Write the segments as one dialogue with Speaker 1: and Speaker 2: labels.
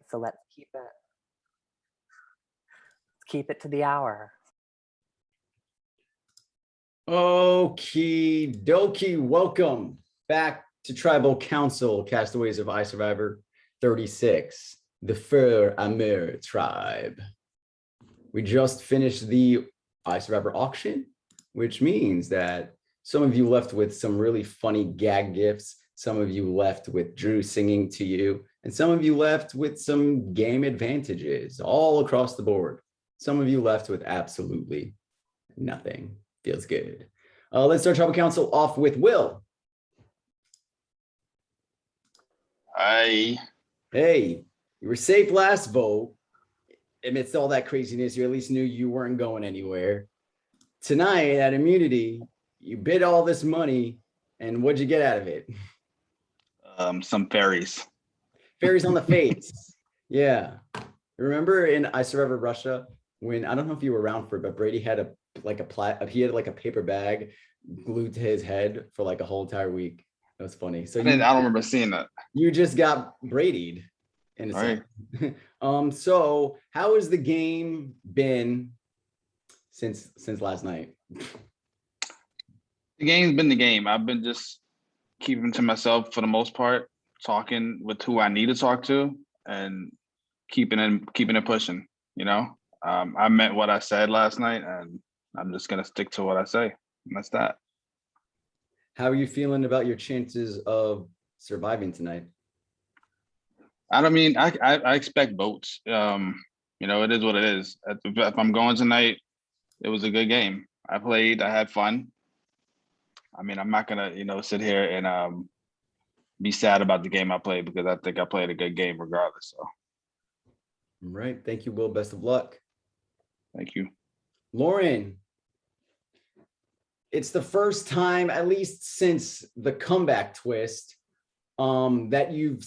Speaker 1: So let's keep it to the hour.
Speaker 2: Okie dokie, welcome back to Tribal Council, Castaways of iSurv1vor 36, the Immur tribe. We just finished the iSurv1vor auction, which means that some of you left with some really funny gag gifts, some of you left with Drew singing to you, and some of you left with some game advantages all across the board. Some of you left with absolutely nothing. Feels good. Let's start Tribal Council off with Will.
Speaker 3: Hi.
Speaker 2: Hey, you were safe last vote. Amidst all that craziness, you at least knew you weren't going anywhere. Tonight at Immunity, you bid all this money, and what'd you get out of it?
Speaker 3: Some fairies.
Speaker 2: Fairies on the face. Yeah. Remember in iSurv1vor Russia, when, I don't know if you were around for it, but Brady had a paper bag glued to his head for like a whole entire week. That was funny. So
Speaker 3: I don't remember seeing that.
Speaker 2: You just got Brady'd in a sense. Right. So how has the game been since last night?
Speaker 3: The game's been the game. I've been just keeping to myself for the most part, talking with who I need to talk to, and keeping it pushing. You know, I meant what I said last night, and I'm just gonna stick to what I say, and that's that.
Speaker 2: How are you feeling about your chances of surviving tonight?
Speaker 3: I don't mean, I expect votes. You know, it is what it is. If I'm going tonight, it was a good game. I played, I had fun. I mean, I'm not gonna, sit here and be sad about the game I played, because I think I played a good game regardless. So.
Speaker 2: All right, thank you, Will. Best of luck.
Speaker 3: Thank you.
Speaker 2: Lauren, it's the first time, at least since the comeback twist, that you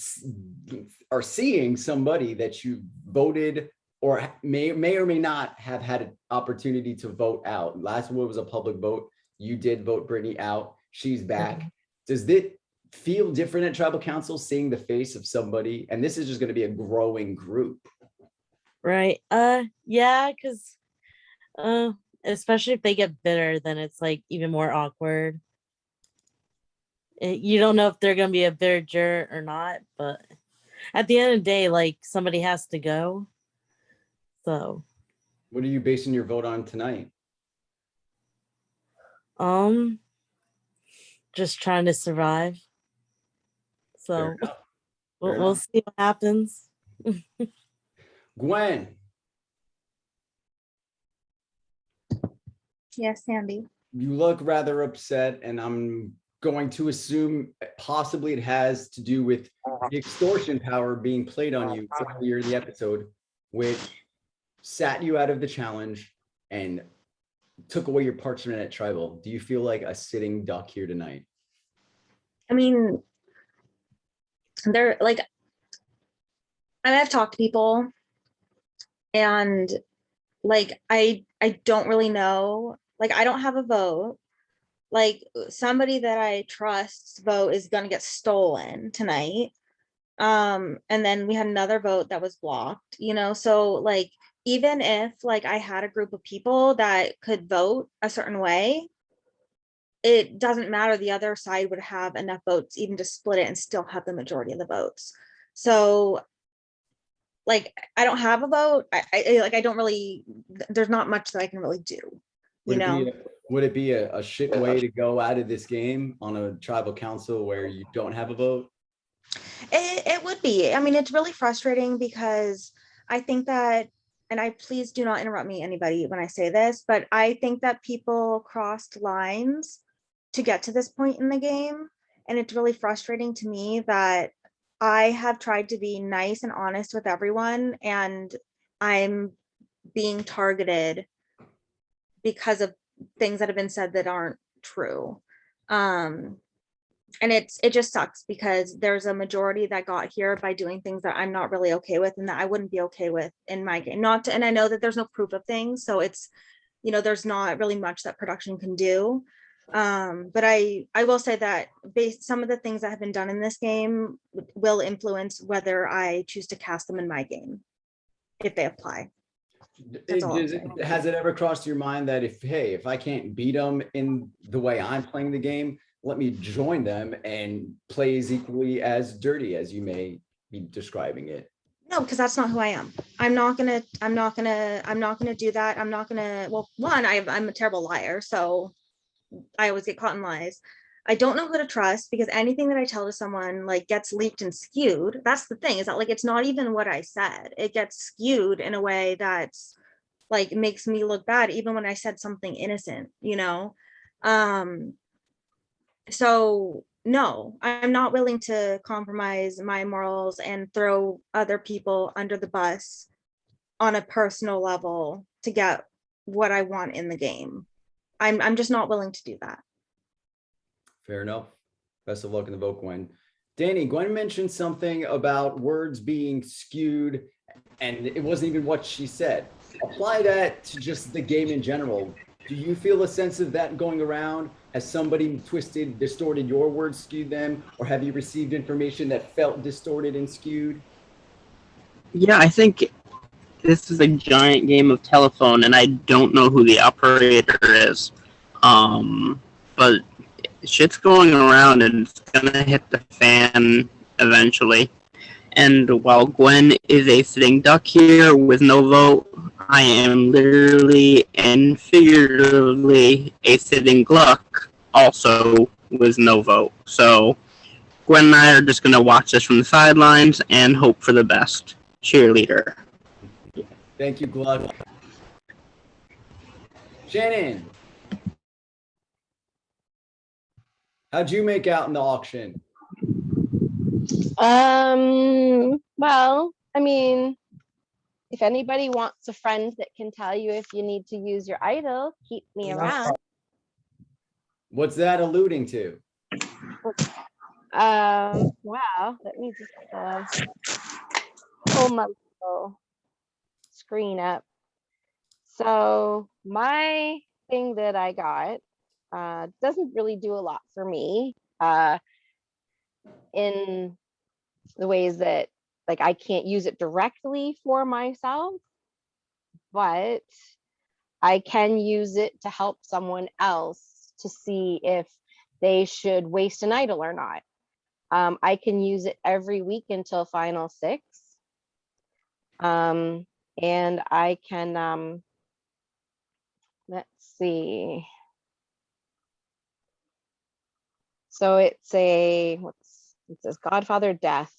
Speaker 2: are seeing somebody that you voted or may or may not have had an opportunity to vote out. Last one was a public vote. You did vote Brittany out. She's back. Does it feel different at Tribal Council seeing the face of somebody? And this is just going to be a growing group.
Speaker 4: Right. Yeah, because especially if they get bitter, then it's like even more awkward. You don't know if they're gonna be a bitter jerk or not, but at the end of the day, like, somebody has to go. So
Speaker 2: what are you basing your vote on tonight?
Speaker 4: Just trying to survive. So we'll see what happens.
Speaker 2: Gwen.
Speaker 5: Yes, Sandy.
Speaker 2: You look rather upset, and I'm going to assume possibly it has to do with the extortion power being played on you earlier in the episode, which sat you out of the challenge and took away your parchment at Tribal. Do you feel like a sitting duck here tonight?
Speaker 5: I mean, they're like, I've talked to people, and like, I don't really know. Like, I don't have a vote. Like, somebody that I trust's vote is going to get stolen tonight. And then we had another vote that was blocked, so like, even if like I had a group of people that could vote a certain way, it doesn't matter. The other side would have enough votes even to split it and still have the majority of the votes. So like, I don't have a vote. I don't really, there's not much that I can really do,
Speaker 2: Would it be a shit way to go out of this game on a Tribal Council where you don't have a vote?
Speaker 5: It would be. I mean, it's really frustrating because I think that, and please do not interrupt me, anybody, when I say this, but I think that people crossed lines to get to this point in the game. And it's really frustrating to me that I have tried to be nice and honest with everyone, and I'm being targeted because of things that have been said that aren't true. And it just sucks because there's a majority that got here by doing things that I'm not really okay with, and that I wouldn't be okay with in my game. And I know that there's no proof of things, so it's, there's not really much that production can do. But I will say that based some of the things that have been done in this game will influence whether I choose to cast them in my game if they apply. That's all I'm saying.
Speaker 2: Has it ever crossed your mind that if I can't beat them in the way I'm playing the game, let me join them and play as equally as dirty as you may be describing it?
Speaker 5: No, because that's not who I am. I'm not gonna do that. I'm not gonna, well, one, I'm a terrible liar, so I always get caught in lies. I don't know who to trust because anything that I tell to someone like gets leaked and skewed. That's the thing, is that like it's not even what I said. It gets skewed in a way that's like makes me look bad, even when I said something innocent, you know? So no, I'm not willing to compromise my morals and throw other people under the bus on a personal level to get what I want in the game. I'm just not willing to do that.
Speaker 2: Fair enough. Best of luck in the vote, Gwen. Danny, Gwen mentioned something about words being skewed, and it wasn't even what she said. Apply that to just the game in general. Do you feel a sense of that going around? Has somebody twisted, distorted your words, skewed them, or have you received information that felt distorted and skewed?
Speaker 6: Yeah, I think this is a giant game of telephone, and I don't know who the operator is. But shit's going around, and it's gonna hit the fan eventually. And while Gwen is a sitting duck here with no vote, I am literally and figuratively a sitting gluck, also with no vote. So Gwen and I are just gonna watch this from the sidelines and hope for the best. Cheerleader.
Speaker 2: Thank you, Gluck. Shannon, how'd you make out in the auction?
Speaker 7: Well, I mean, if anybody wants a friend that can tell you if you need to use your idol, keep me around.
Speaker 2: What's that alluding to?
Speaker 7: Wow, let me just pull my little screen up. So my thing that I got doesn't really do a lot for me in the ways that like I can't use it directly for myself, but I can use it to help someone else to see if they should waste an idol or not. I can use it every week until final 6. And I can, let's see. So it's it says Godfather Death.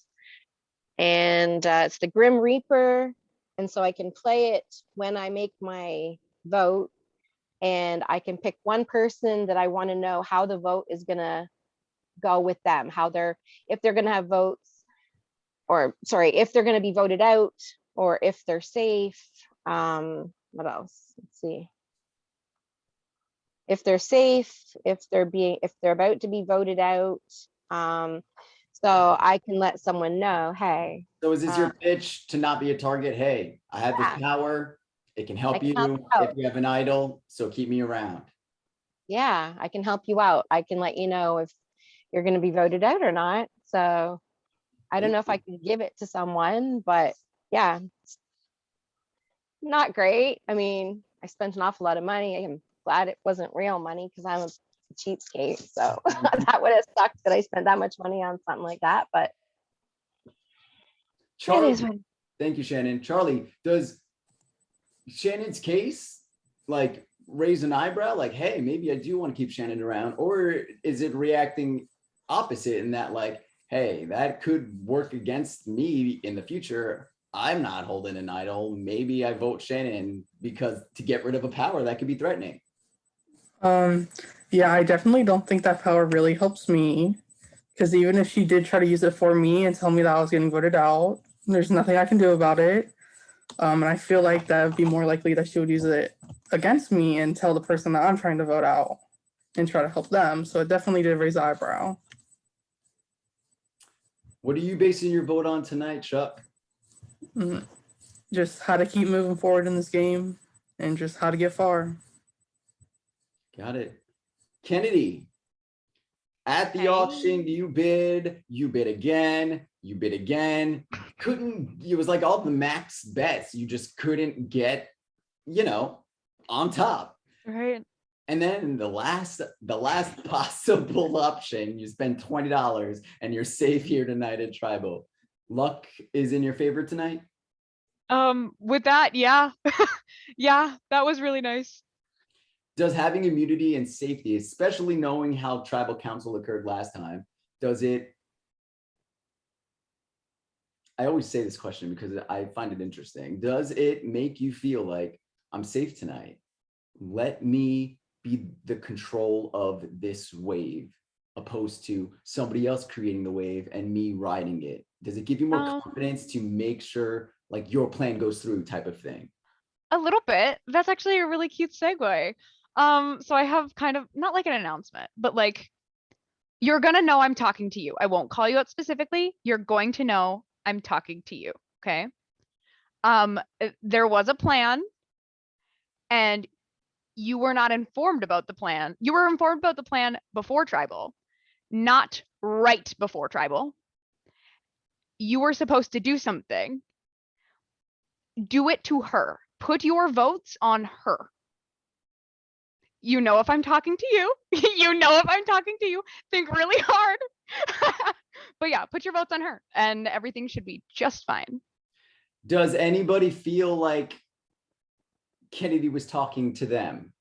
Speaker 7: And it's the Grim Reaper. And so I can play it when I make my vote. And I can pick one person that I want to know how the vote is going to go with them, if they're going to have votes, or sorry, if they're going to be voted out, or if they're safe. What else? Let's see. If they're safe, if they're about to be voted out. So I can let someone know, hey.
Speaker 2: So is this your pitch to not be a target? Hey, I have this power. It can help you if you have an idol. So keep me around.
Speaker 7: Yeah, I can help you out. I can let you know if you're going to be voted out or not. So I don't know if I can give it to someone, but yeah, it's not great. I mean, I spent an awful lot of money. I'm glad it wasn't real money because I'm a cheapskate. So that would have sucked that I spent that much money on something like that. But
Speaker 2: Charlie, thank you, Shannon. Charlie, does Shannon's case like raise an eyebrow? Like, hey, maybe I do want to keep Shannon around, or is it reacting opposite in that, like, hey, that could work against me in the future. I'm not holding an idol. Maybe I vote Shannon because to get rid of a power that could be threatening.
Speaker 8: Yeah, I definitely don't think that power really helps me, because even if she did try to use it for me and tell me that I was getting voted out, there's nothing I can do about it. And I feel like that would be more likely that she would use it against me and tell the person that I'm trying to vote out and try to help them. So it definitely did raise the eyebrow.
Speaker 2: What are you basing your vote on tonight, Chuck?
Speaker 8: Just how to keep moving forward in this game and just how to get far.
Speaker 2: Got it. Kennedy, at the auction, you bid again, you bid again. It was like all the max bets. You just couldn't get, on top.
Speaker 9: Right.
Speaker 2: And then the last possible option, you spend $20 and you're safe here tonight at Tribal. Luck is in your favor tonight?
Speaker 9: With that, yeah. Yeah, that was really nice.
Speaker 2: Does having immunity and safety, especially knowing how Tribal Council occurred last time, I always say this question because I find it interesting. Does it make you feel like I'm safe tonight? Let me be the control of this wave, opposed to somebody else creating the wave and me riding it? Does it give you more confidence to make sure like your plan goes through type of thing?
Speaker 9: A little bit. That's actually a really cute segue. So I have kind of not like an announcement, but like you're gonna know I'm talking to you. I won't call you out specifically. You're going to know I'm talking to you. Okay. There was a plan and you were not informed about the plan. You were informed about the plan before Tribal, not right before Tribal. You were supposed to do something. Do it to her. Put your votes on her. You know if I'm talking to you. You know if I'm talking to you. Think really hard. But yeah, put your votes on her and everything should be just fine.
Speaker 2: Does anybody feel like Kennedy was talking to them?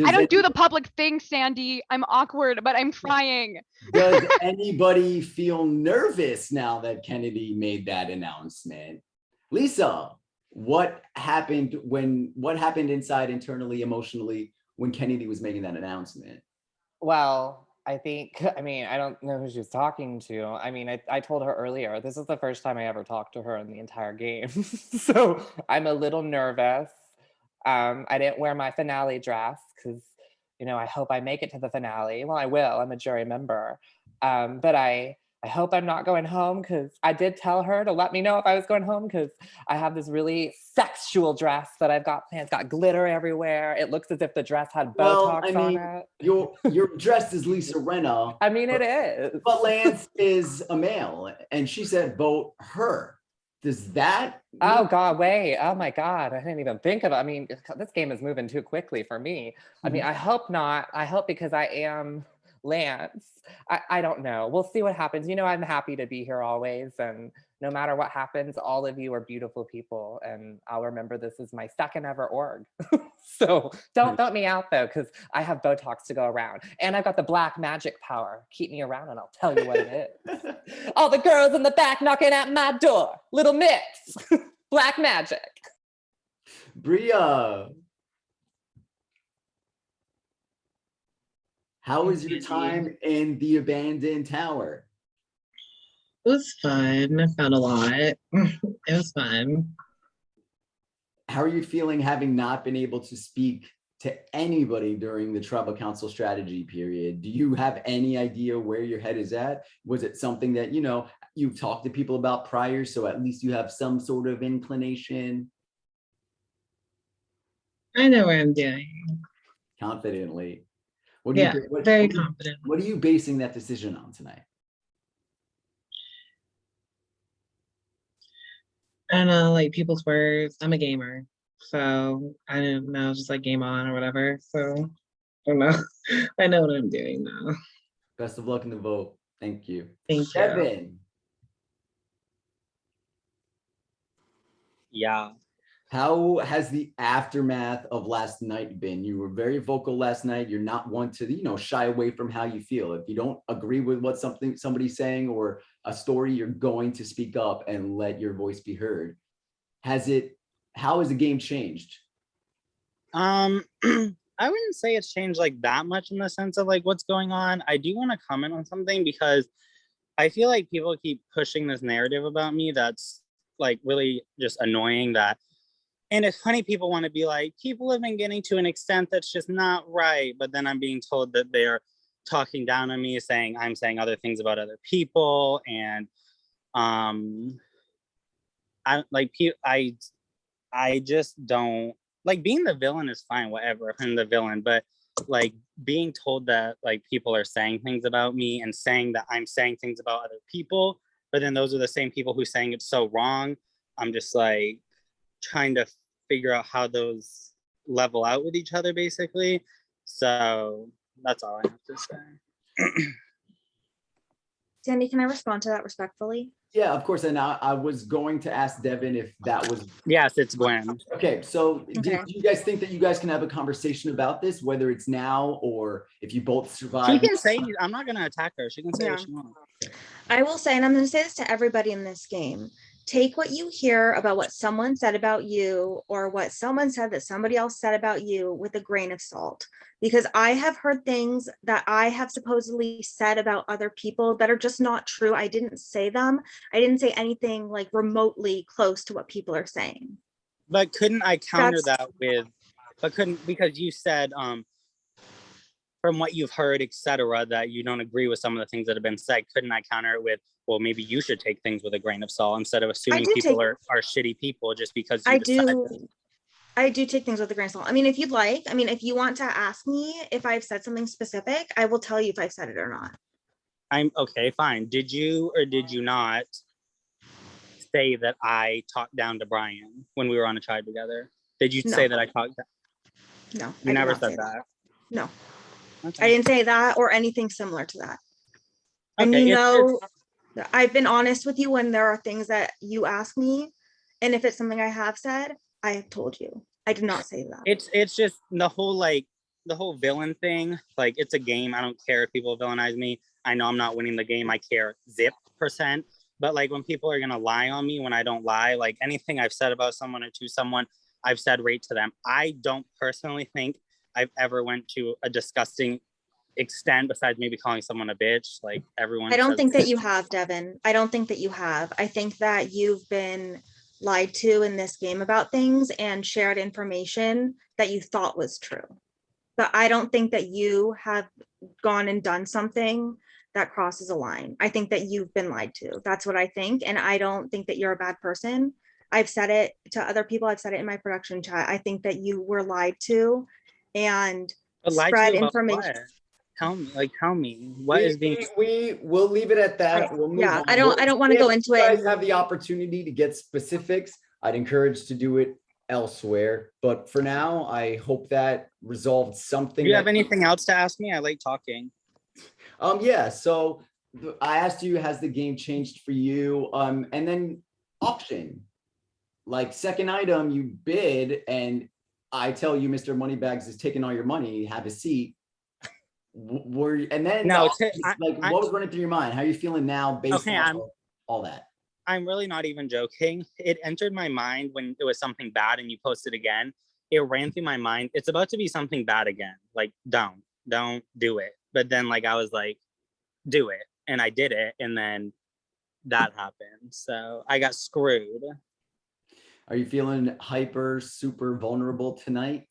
Speaker 9: I don't do the public thing, Sandy. I'm awkward, but I'm trying.
Speaker 2: Does anybody feel nervous now that Kennedy made that announcement? Lisa, what happened inside internally, emotionally, when Kennedy was making that announcement?
Speaker 1: Well, I don't know who she was talking to. I told her earlier, this is the first time I ever talked to her in the entire game. So I'm a little nervous. I didn't wear my finale dress because, I hope I make it to the finale. Well, I will, I'm a jury member. But I hope I'm not going home because I did tell her to let me know if I was going home because I have this really sexual dress that I've got planned. It's got glitter everywhere. It looks as if the dress had Botox on it.
Speaker 2: You're dressed as Lisa Rinna.
Speaker 1: It is.
Speaker 2: But Lance is a male and she said vote her. Does that?
Speaker 1: Oh God, wait. Oh my God. I didn't even think of it. This game is moving too quickly for me. I hope not. I hope because I am Lance. I don't know. We'll see what happens. I'm happy to be here always. And no matter what happens, all of you are beautiful people. And I'll remember this is my second ever org. So don't vote me out though, because I have Botox to go around. And I've got the black magic power. Keep me around and I'll tell you what it is. All the girls in the back knocking at my door. Little mix. Black magic.
Speaker 2: Bria. How was your time in the abandoned tower?
Speaker 10: It was fun. I found a lot. It was fun.
Speaker 2: How are you feeling having not been able to speak to anybody during the Tribal Council strategy period? Do you have any idea where your head is at? Was it something that, you've talked to people about prior, so at least you have some sort of inclination?
Speaker 10: I know what I'm doing.
Speaker 2: Confidently.
Speaker 10: Very confident.
Speaker 2: What are you basing that decision on tonight?
Speaker 10: I don't know, like people's words. I'm a gamer, so I don't know, just like game on or whatever. So I don't know. I know what I'm doing now.
Speaker 2: Best of luck in the vote. Thank you.
Speaker 10: Thank you.
Speaker 2: Kevin.
Speaker 11: Yeah.
Speaker 2: How has the aftermath of last night been? You were very vocal last night. You're not one to, shy away from how you feel. If you don't agree with what somebody's saying or a story, you're going to speak up and let your voice be heard. How has the game changed?
Speaker 11: I wouldn't say it's changed like that much in the sense of like what's going on. I do want to comment on something because I feel like people keep pushing this narrative about me that's like really just annoying and it's funny, people want to be like, people have been getting to an extent that's just not right. But then I'm being told that they're talking down on me, saying I'm saying other things about other people. And I just don't like being the villain is fine, whatever, I'm the villain, but like being told that like people are saying things about me and saying that I'm saying things about other people, but then those are the same people who saying it's so wrong. I'm just like trying to figure out how those level out with each other, basically. So that's all I have to say.
Speaker 5: Sandy, can I respond to that respectfully?
Speaker 2: Yeah, of course. And I was going to ask Devin if that was.
Speaker 11: Yes, it's Gwen.
Speaker 2: Okay, so
Speaker 5: Okay.
Speaker 2: do you guys think that you guys can have a conversation about this, whether it's now or if you both survive?
Speaker 11: She can say, I'm not going to attack her. She can say
Speaker 5: Yeah.
Speaker 11: what she wants.
Speaker 5: I will say, and I'm going to say this to everybody in this game, take what you hear about what someone said about you or what someone said that somebody else said about you with a grain of salt. Because I have heard things that I have supposedly said about other people that are just not true. I didn't say them. I didn't say anything like remotely close to what people are saying.
Speaker 11: But couldn't I counter
Speaker 5: That's-
Speaker 11: that with, because you said, from what you've heard, etc., that you don't agree with some of the things that have been said, couldn't I counter it with, well, maybe you should take things with a grain of salt instead of assuming people are shitty people just because you
Speaker 5: I do take things with a grain of salt. I mean, if you'd like, I mean, if you want to ask me if I've said something specific, I will tell you if I've said it or not.
Speaker 11: I'm okay, fine. Did you or did you not say that I talked down to Brian when we were on a tribe together? Did you
Speaker 5: No.
Speaker 11: say that I talked down?
Speaker 5: No,
Speaker 11: You
Speaker 5: I did
Speaker 11: never
Speaker 5: not
Speaker 11: said
Speaker 5: say
Speaker 11: that.
Speaker 5: No,
Speaker 11: Okay.
Speaker 5: I didn't say that or anything similar to that. And
Speaker 11: Okay,
Speaker 5: you
Speaker 11: it's
Speaker 5: know, I've been honest with you when there are things that you ask me. And if it's something I have said, I have told you. I did not say that.
Speaker 11: It's just the whole villain thing. Like, it's a game. I don't care if people villainize me. I know I'm not winning the game. I care 0%. But like when people are gonna lie on me when I don't lie, like anything I've said about someone or to someone, I've said right to them. I don't personally think I've ever went to a disgusting extent besides maybe calling someone a bitch. Like everyone.
Speaker 5: I don't
Speaker 11: says
Speaker 5: think that
Speaker 11: bitch.
Speaker 5: you have, Devin. I don't think that you have. I think that you've been lied to in this game about things and shared information that you thought was true. But I don't think that you have gone and done something that crosses a line. I think that you've been lied to. That's what I think. And I don't think that you're a bad person. I've said it to other people. I've said it in my production chat. I think that you were lied to and
Speaker 11: But lied to
Speaker 5: spread
Speaker 11: you about
Speaker 5: information.
Speaker 11: what? Tell me what is being.
Speaker 2: We will leave it at that. We'll move
Speaker 5: Yeah,
Speaker 2: on.
Speaker 5: I don't want to go into
Speaker 2: If you
Speaker 5: it.
Speaker 2: guys have the opportunity to get specifics, I'd encourage to do it elsewhere. But for now, I hope that resolved something.
Speaker 11: Do you have anything else to ask me? I like talking.
Speaker 2: Yeah, so I asked you, has the game changed for you? And then auction, like second item, you bid and I tell you, Mr. Moneybags is taking all your money, have a seat. And then
Speaker 11: No,
Speaker 2: what was running through your mind? How are you feeling now based on all that?
Speaker 11: I'm really not even joking. It entered my mind when it was something bad and you posted again. It ran through my mind. It's about to be something bad again. Like, don't do it. But then like, I was like, do it. And I did it. And then that happened. So I got screwed.
Speaker 2: Are you feeling hyper, super vulnerable tonight?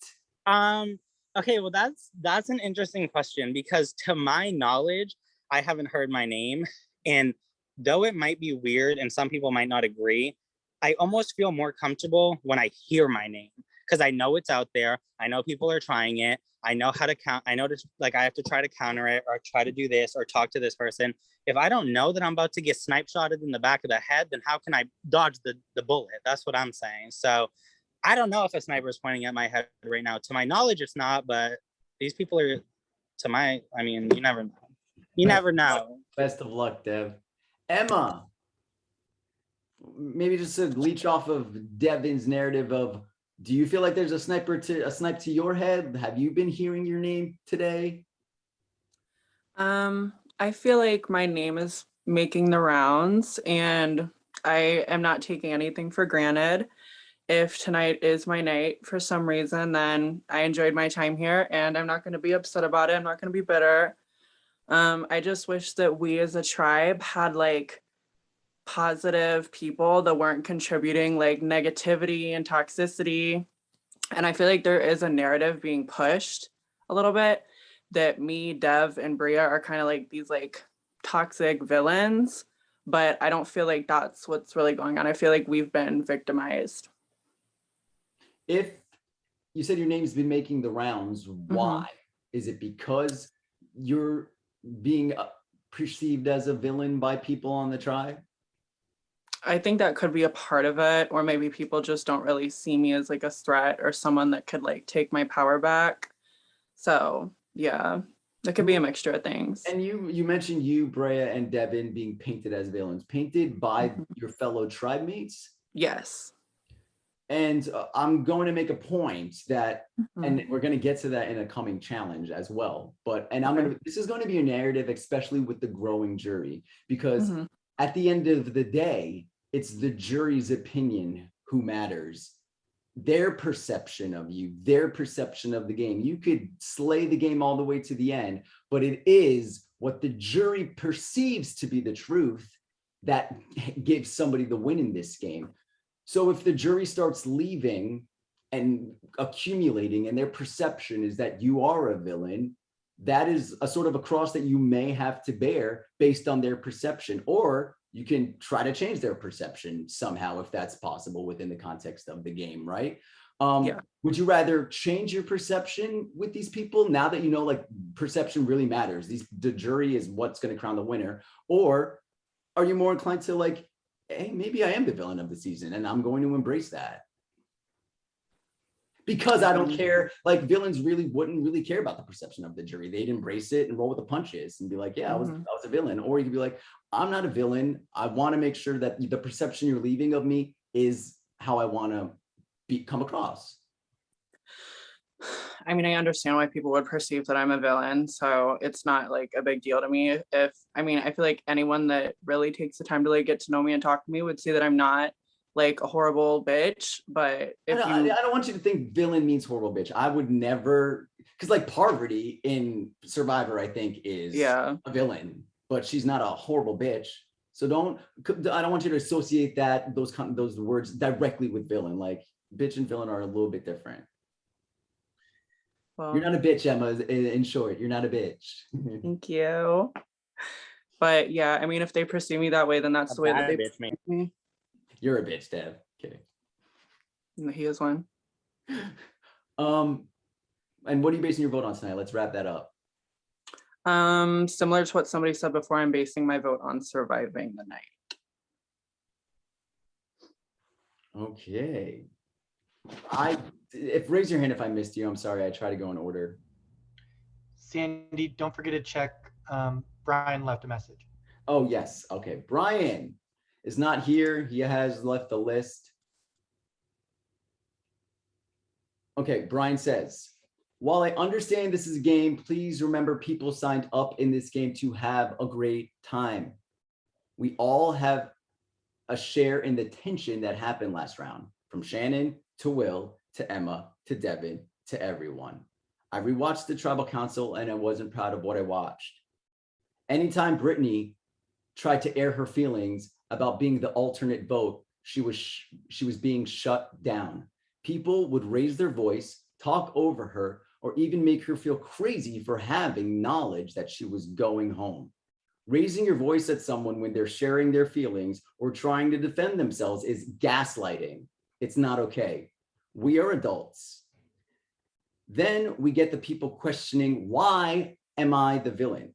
Speaker 11: Okay, well, that's an interesting question because to my knowledge, I haven't heard my name. And though it might be weird and some people might not agree, I almost feel more comfortable when I hear my name because I know it's out there. I know people are trying it. I know how to count. I know I have to try to counter it or try to do this or talk to this person. If I don't know that I'm about to get snipe shotted in the back of the head, then how can I dodge the bullet? That's what I'm saying. So I don't know if a sniper is pointing at my head right now. To my knowledge, it's not, but these people are you never know. You never know.
Speaker 2: Best of luck, Dev. Emma, maybe just to leech off of Devin's narrative of, do you feel like there's a snipe to your head? Have you been hearing your name today?
Speaker 8: I feel like my name is making the rounds and I am not taking anything for granted. If tonight is my night for some reason, then I enjoyed my time here and I'm not going to be upset about it. I'm not going to be bitter. I just wish that we as a tribe had like positive people that weren't contributing like negativity and toxicity. And I feel like there is a narrative being pushed a little bit that me, Dev, and Bria are kind of like these like toxic villains, but I don't feel like that's what's really going on. I feel like we've been victimized.
Speaker 2: If you said your name's been making the rounds. Why? Is it because you're being perceived as a villain by people on the tribe?
Speaker 8: I think that could be a part of it, or maybe people just don't really see me as like a threat or someone that could like take my power back. So yeah, that could be a mixture of things.
Speaker 2: And you mentioned you, Brea, and Devin being painted as villains, painted by your fellow tribe mates.
Speaker 8: Yes.
Speaker 2: And I'm going to make a point that, and we're going to get to that in a coming challenge as well. But, and this is going to be a narrative, especially with the growing jury, because at the end of the day, it's the jury's opinion who matters. Their perception of you, their perception of the game. You could slay the game all the way to the end, but it is what the jury perceives to be the truth that gives somebody the win in this game. So if the jury starts leaving and accumulating and their perception is that you are a villain, that is a sort of a cross that you may have to bear based on their perception, or you can try to change their perception somehow if that's possible within the context of the game, right? Would you rather change your perception with these people now that you know like perception really matters? The jury is what's going to crown the winner, or are you more inclined to like, hey, maybe I am the villain of the season and I'm going to embrace that? Because I don't care, like villains wouldn't really care about the perception of the jury. They'd embrace it and roll with the punches and be like, yeah, I was a villain. Or you could be like, I'm not a villain. I want to make sure that the perception you're leaving of me is how I want to come across.
Speaker 8: I mean, I understand why people would perceive that I'm a villain, so it's not like a big deal to me. I feel like anyone that really takes the time to like get to know me and talk to me would see that I'm not like a horrible bitch. But if
Speaker 2: I don't want you to think villain means horrible bitch. I would never, because like Parvati in Survivor, I think is a villain, but she's not a horrible bitch. So I don't want you to associate those words directly with villain. Like bitch and villain are a little bit different. Well, you're not a bitch, Emma. In short, you're not a bitch.
Speaker 8: Thank you. But yeah, I mean, if they perceive me that way, then that's the way that they perceive me.
Speaker 2: You're a bitch, Dev. Kidding.
Speaker 8: He is one.
Speaker 2: And what are you basing your vote on tonight? Let's wrap that up.
Speaker 8: Similar to what somebody said before, I'm basing my vote on surviving the night.
Speaker 2: Okay. Raise your hand if I missed you. I'm sorry. I try to go in order.
Speaker 12: Sandy, don't forget to check. Brian left a message.
Speaker 2: Oh, yes. Okay. Brian is not here. He has left the list. Okay. Brian says, while I understand this is a game, please remember people signed up in this game to have a great time. We all have a share in the tension that happened last round, from Shannon to Will to Emma to Devin to everyone. I rewatched the Tribal Council and I wasn't proud of what I watched. Anytime Brittany tried to air her feelings about being the alternate vote, she was being shut down. People would raise their voice, talk over her, or even make her feel crazy for having knowledge that she was going home. Raising your voice at someone when they're sharing their feelings or trying to defend themselves is gaslighting. It's not okay. We are adults. Then we get the people questioning, why am I the villain?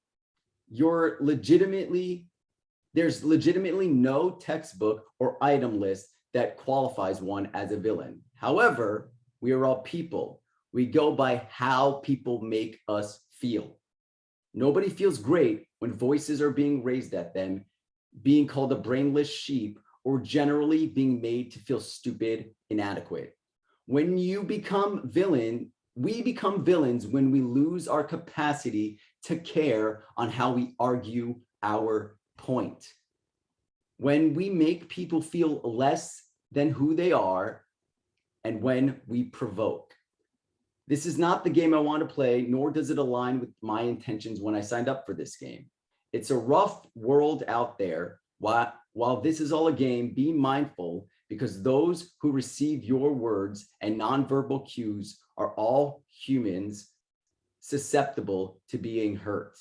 Speaker 2: There's legitimately no textbook or item list that qualifies one as a villain. However, we are all people. We go by how people make us feel. Nobody feels great when voices are being raised at them, being called a brainless sheep, or generally being made to feel stupid, inadequate. When you become villain, we become villains when we lose our capacity to care on how we argue our point. When we make people feel less than who they are, and when we provoke. This is not the game I want to play, nor does it align with my intentions when I signed up for this game. It's a rough world out there. While this is all a game, be mindful, because those who receive your words and nonverbal cues are all humans susceptible to being hurt.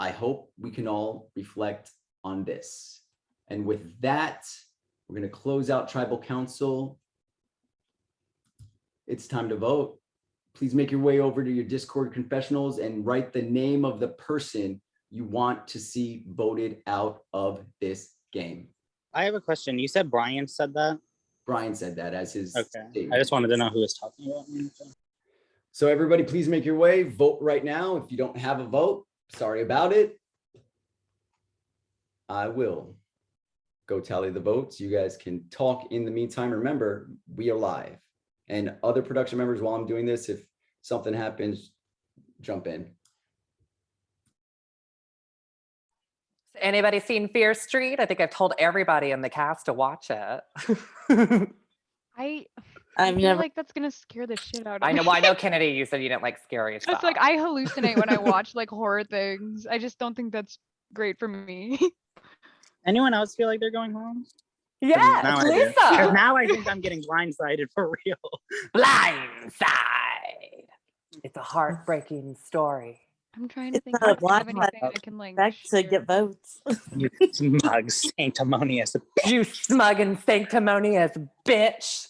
Speaker 2: I hope we can all reflect on this. And with that, we're going to close out Tribal Council. it's time to vote. Please make your way over to your Discord confessionals and write the name of the person you want to see voted out of this game.
Speaker 11: I have a question. You said Brian said that?
Speaker 2: Brian said that as his
Speaker 11: Okay.
Speaker 2: statement.
Speaker 11: I just wanted to know who was talking about me.
Speaker 2: So everybody, please make your way. Vote right now. If you don't have a vote, sorry about it. I will go tally the votes. You guys can talk in the meantime. Remember, we are live. And other production members, while I'm doing this, if something happens, jump in.
Speaker 1: Anybody seen Fear Street? I think I've told everybody in the cast to watch it.
Speaker 9: I
Speaker 4: I've
Speaker 9: feel
Speaker 4: never.
Speaker 9: like that's gonna scare the shit out of
Speaker 1: I
Speaker 9: me.
Speaker 1: know. Well, I know, Kennedy, you said you didn't like scary stuff.
Speaker 9: It's like I hallucinate when I watch like horror things. I just don't think that's great for me.
Speaker 11: Anyone else feel like they're going home?
Speaker 1: Yes,
Speaker 11: Now I do.
Speaker 1: Lisa.
Speaker 11: 'Cause now I think I'm getting blindsided for real.
Speaker 1: Blindside. It's a heartbreaking story.
Speaker 9: I'm trying to
Speaker 4: It's
Speaker 9: think
Speaker 4: not
Speaker 9: if I have
Speaker 4: Wi-Fi.
Speaker 9: anything I can like
Speaker 4: Back to
Speaker 9: share.
Speaker 4: get votes.
Speaker 11: You smug, sanctimonious.
Speaker 1: You smug and sanctimonious bitch.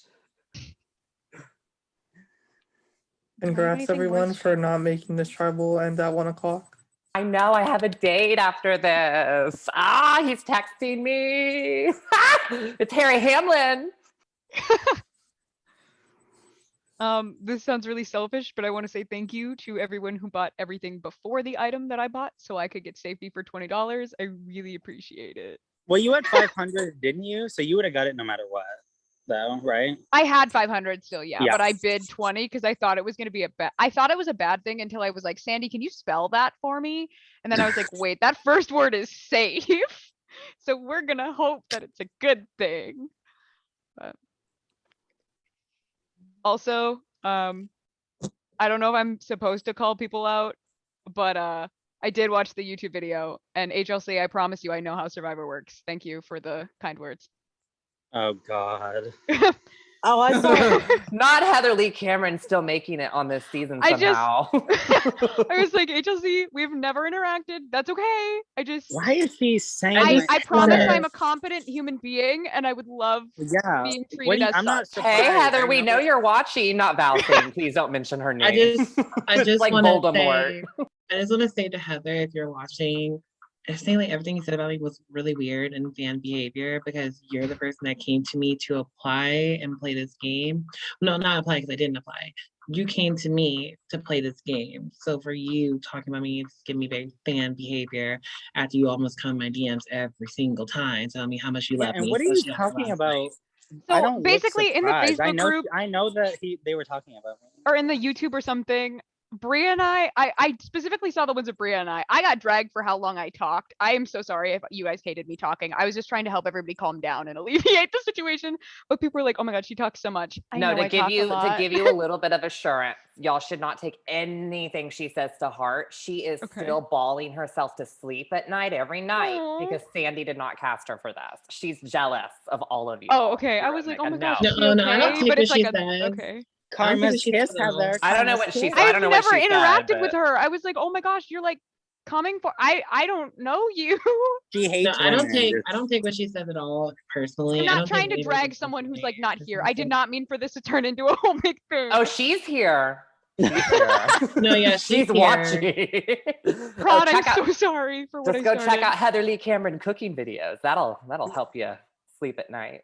Speaker 8: Congrats
Speaker 9: anything
Speaker 8: everyone
Speaker 9: worse?
Speaker 8: for not making this tribal end at 1 o'clock.
Speaker 1: I know I have a date after this. He's texting me. It's Harry Hamlin.
Speaker 9: This sounds really selfish, but I want to say thank you to everyone who bought everything before the item that I bought so I could get safety for $20. I really appreciate it.
Speaker 11: Well, you had 500, didn't you? So you would have got it no matter what, though, right?
Speaker 9: I had 500 still, yeah,
Speaker 11: Yeah.
Speaker 9: but I bid 20 because I thought it was going to be I thought it was a bad thing until I was like, Sandy, can you spell that for me? And then I was like, wait, that first word is safe. So we're going to hope that it's a good thing. But also, I don't know if I'm supposed to call people out, but I did watch the YouTube video, and HLC, I promise you I know how Survivor works. Thank you for the kind words.
Speaker 11: Oh, God.
Speaker 4: Oh, I saw.
Speaker 1: Not Heather Lee Cameron still making it on this season
Speaker 9: I just-
Speaker 1: somehow.
Speaker 9: I was like, HLC, we've never interacted. That's okay.
Speaker 11: Why is she saying
Speaker 9: I promise
Speaker 10: wanna-
Speaker 9: I'm a competent human being, and I would love
Speaker 11: Yeah.
Speaker 9: being
Speaker 11: What
Speaker 9: treated
Speaker 11: do you-
Speaker 9: as
Speaker 11: I'm not
Speaker 9: such.
Speaker 1: Hey,
Speaker 11: surprised.
Speaker 1: Heather,
Speaker 11: I
Speaker 1: we know you're watching. Not Val saying, please don't mention her name.
Speaker 10: I
Speaker 1: It's
Speaker 10: just
Speaker 1: like
Speaker 10: want to
Speaker 1: Voldemort.
Speaker 10: say, I just want to say to Heather, if you're watching, I say like everything you said about me was really weird and fan behavior because you're the person that came to me to apply and play this game. No, not apply because I didn't apply. You came to me to play this game. So for you talking about me, it's giving me very fan behavior after you almost come in my DMs every single time, telling me how much you
Speaker 11: Yeah,
Speaker 10: love
Speaker 11: and
Speaker 10: me.
Speaker 11: what are you
Speaker 10: especially after
Speaker 11: talking
Speaker 10: last
Speaker 11: about?
Speaker 10: night.
Speaker 11: I
Speaker 9: So
Speaker 11: don't look
Speaker 9: basically in the
Speaker 11: surprised.
Speaker 9: Facebook group
Speaker 11: I know that they were talking about me.
Speaker 9: or in the YouTube or something, Bria and I specifically saw the ones of Bria and I got dragged for how long I talked. I am so sorry if you guys hated me talking. I was just trying to help everybody calm down and alleviate the situation. But people were like, oh my God, she talks so much. I
Speaker 1: No,
Speaker 9: know
Speaker 1: to
Speaker 9: I
Speaker 1: give
Speaker 9: talk a
Speaker 1: you
Speaker 9: lot.
Speaker 1: a little bit of assurance, y'all should not take anything she says to heart. She is
Speaker 9: Okay.
Speaker 1: still bawling herself to sleep at night every night
Speaker 9: Aw.
Speaker 1: because Sandy did not cast her for this. She's jealous of all of you.
Speaker 9: Oh, okay. I was like, oh my gosh, is she
Speaker 10: No, I don't
Speaker 9: okay?
Speaker 10: take
Speaker 9: But
Speaker 10: what
Speaker 9: it's like
Speaker 10: she
Speaker 9: a,
Speaker 10: says.
Speaker 9: okay.
Speaker 11: Karma's
Speaker 10: she
Speaker 11: kiss,
Speaker 10: said at all.
Speaker 11: Heather.
Speaker 1: I don't know
Speaker 11: Karma's
Speaker 1: what she
Speaker 11: kiss.
Speaker 1: said. I
Speaker 9: I've
Speaker 1: don't know what
Speaker 9: never
Speaker 1: she said,
Speaker 9: interacted with
Speaker 1: but-
Speaker 9: her. I was like, oh my gosh, you're like coming for I don't know you.
Speaker 11: She
Speaker 10: No,
Speaker 11: hates
Speaker 10: I don't
Speaker 11: women.
Speaker 10: take what she says at all personally.
Speaker 9: I'm
Speaker 10: I
Speaker 9: not
Speaker 10: don't
Speaker 9: trying
Speaker 10: think
Speaker 9: to
Speaker 10: anybody's
Speaker 9: drag someone who's like not here. I
Speaker 10: personally.
Speaker 9: did not mean for this to turn into a whole big thing.
Speaker 1: Oh, she's here. She's here.
Speaker 10: No, yeah,
Speaker 1: she's
Speaker 10: she's here.
Speaker 1: watching.
Speaker 9: Prod, I'm
Speaker 1: check out,
Speaker 9: so sorry for what
Speaker 1: just
Speaker 9: I
Speaker 1: go
Speaker 9: started.
Speaker 1: check out Heather Lee Cameron cooking videos. That'll help you sleep at night.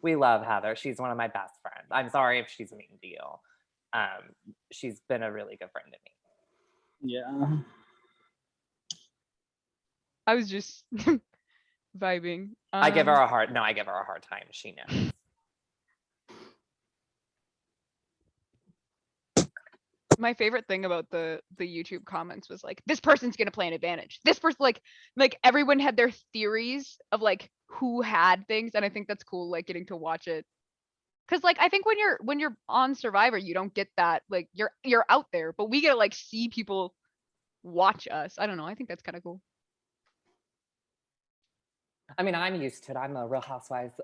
Speaker 1: We love Heather. She's one of my best friends. I'm sorry if she's mean to you. She's been a really good friend to me.
Speaker 11: Yeah.
Speaker 9: I was just vibing.
Speaker 1: I give her a hard time. She knows.
Speaker 9: My favorite thing about the YouTube comments was like, this person's gonna play an advantage. This person like everyone had their theories of like who had things, and I think that's cool, like getting to watch it. Cause like I think when you're on Survivor, you don't get that. Like you're out there, but we get to like see people watch us. I don't know. I think that's kind of cool.
Speaker 1: I mean, I'm used to it. I'm a Real Housewife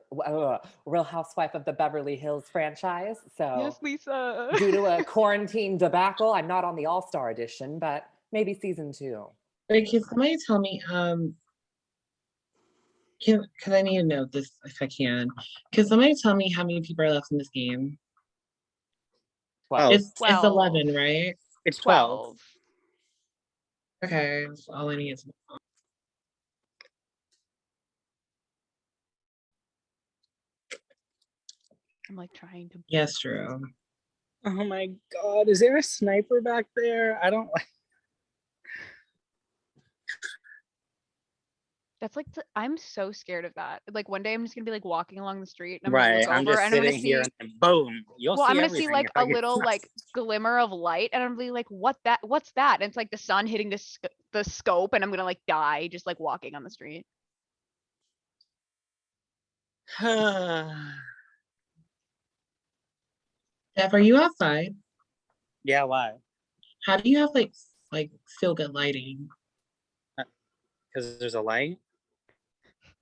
Speaker 1: of the Beverly Hills franchise. So
Speaker 9: Yes, Lisa.
Speaker 1: due to a quarantine debacle, I'm not on the All-Star edition, but maybe season 2.
Speaker 10: Wait, can somebody tell me, because I need to know this if I can. Can somebody tell me how many people are left in this game?
Speaker 6: Oh,
Speaker 10: It's
Speaker 9: 12.
Speaker 10: 11, right?
Speaker 6: it's 12.
Speaker 9: 12.
Speaker 10: Okay, so all I need is
Speaker 9: I'm like trying to.
Speaker 10: yes, true.
Speaker 11: Oh my god, is there a sniper back there? I don't like.
Speaker 9: That's like I'm so scared of that. Like one day I'm just gonna be like walking along the street and I'm gonna
Speaker 11: Right,
Speaker 9: look
Speaker 11: I'm
Speaker 9: over
Speaker 11: just
Speaker 9: and I'm gonna
Speaker 11: sitting
Speaker 9: see.
Speaker 11: here and then boom, you'll
Speaker 9: Well,
Speaker 11: see
Speaker 9: I'm gonna see
Speaker 11: everything
Speaker 9: like
Speaker 11: if I
Speaker 9: a
Speaker 11: get
Speaker 9: little
Speaker 11: sniped.
Speaker 9: like glimmer of light, and I'm gonna be like, What's that? And it's like the sun hitting the scope, and I'm gonna like die just like walking on the street.
Speaker 10: Jeff, are you outside?
Speaker 11: Yeah, why?
Speaker 10: How do you have like feel good lighting?
Speaker 11: Because there's a light?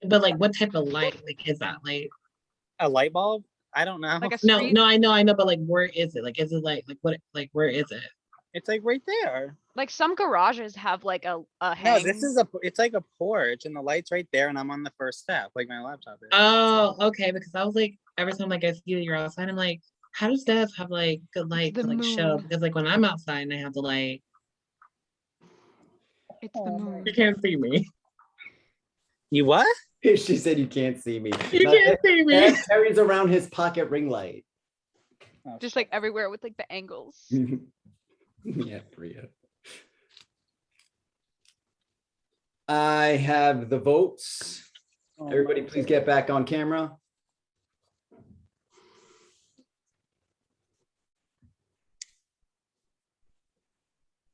Speaker 10: But like what type of light? Like is that like
Speaker 11: A light bulb? I don't know.
Speaker 9: Like a
Speaker 10: no,
Speaker 9: street,
Speaker 10: no, I know, but like where is it? Like is it like what like where is it?
Speaker 11: It's like right there.
Speaker 9: like some garages have like a
Speaker 11: No,
Speaker 9: hang.
Speaker 11: this is it's like a porch and the light's right there and I'm on the first step, like my laptop is.
Speaker 10: Oh, okay, because I was like every time like I see that you're outside, I'm like, how does Dev have like good light
Speaker 9: the
Speaker 10: to like show?
Speaker 9: moon.
Speaker 10: Because like when I'm outside and I have the light,
Speaker 9: It's the moon.
Speaker 10: you can't see me.
Speaker 11: You what?
Speaker 2: She said you can't see me.
Speaker 10: You
Speaker 2: Now,
Speaker 10: can't see me.
Speaker 2: Dad carries around his pocket ring light.
Speaker 11: Oh,
Speaker 9: Just like everywhere with like the angles.
Speaker 2: Yeah, Bria. I have the votes.
Speaker 11: oh
Speaker 2: Everybody,
Speaker 11: my
Speaker 2: please
Speaker 11: God.
Speaker 2: get back on camera.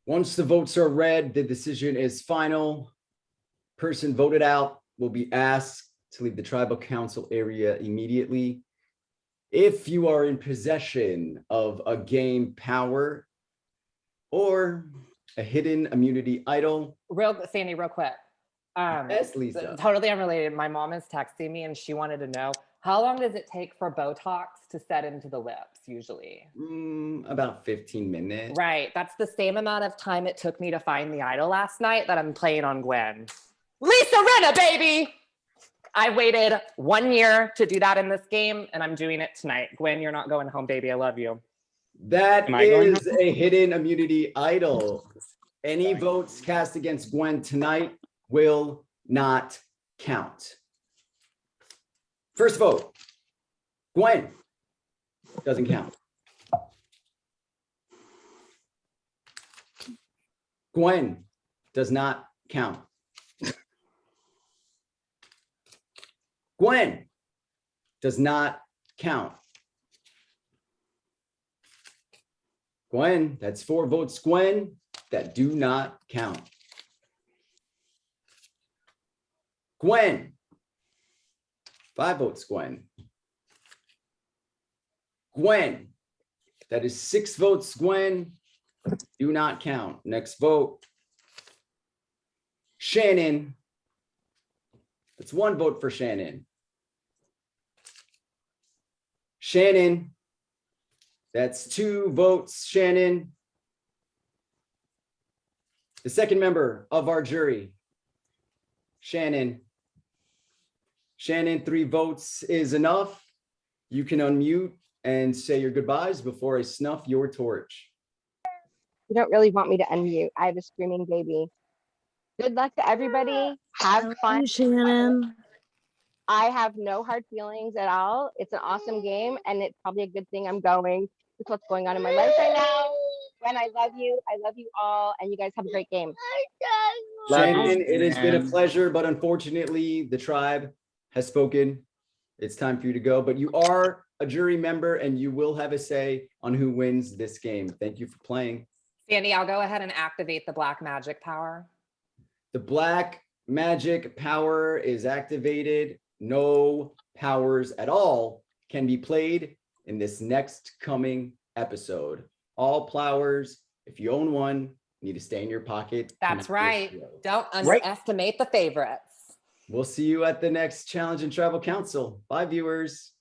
Speaker 2: Once the votes are read, the decision is final. Person voted out will be asked to leave the tribal council area immediately. If you are in possession of a game power or a hidden immunity idol,
Speaker 1: Sandy, real quick.
Speaker 2: yes, Lisa.
Speaker 1: Totally unrelated. My mom is texting me and she wanted to know, how long does it take for Botox to set into the lips usually?
Speaker 2: About 15 minutes.
Speaker 1: Right. That's the same amount of time it took me to find the idol last night that I'm playing on Gwen. Lisa Rinna, baby! I waited 1 year to do that in this game, and I'm doing it tonight. Gwen, you're not going home, baby. I love you.
Speaker 2: That
Speaker 11: Am I going
Speaker 2: is a hidden immunity idol. Any votes cast against Gwen tonight will not count. First vote, Gwen, doesn't count. Gwen does not count. Gwen does not count. Gwen, that's 4 votes, Gwen, that do not count. Gwen, 5 votes, Gwen. Gwen, that is 6 votes, Gwen, do not count. Next vote, Shannon, that's 1 vote for Shannon. Shannon, that's 2 votes, Shannon. The second member of our jury, Shannon. Shannon, 3 votes is enough. You can unmute and say your goodbyes before I snuff your torch.
Speaker 7: You don't really want me to unmute. I have a screaming baby. Good luck to everybody. Have fun.
Speaker 4: Shannon.
Speaker 7: I have no hard feelings at all. It's an awesome game, and it's probably a good thing I'm going with what's going on in my life right now. Gwen, I love you. I love you all, and you guys have a great game.
Speaker 2: Shannon, it has been a pleasure, but unfortunately, the tribe has spoken. It's time for you to go, but you are a jury member and you will have a say on who wins this game. Thank you for playing.
Speaker 1: Sandy, I'll go ahead and activate the black magic power.
Speaker 2: The black magic power is activated. No powers at all can be played in this next coming episode. All powers, if you own one, need to stay in your pocket.
Speaker 1: That's
Speaker 2: connect
Speaker 1: right.
Speaker 2: this show.
Speaker 1: Don't underestimate the favorites.
Speaker 2: We'll see you at the next Challenge and Tribal Council. Bye, viewers.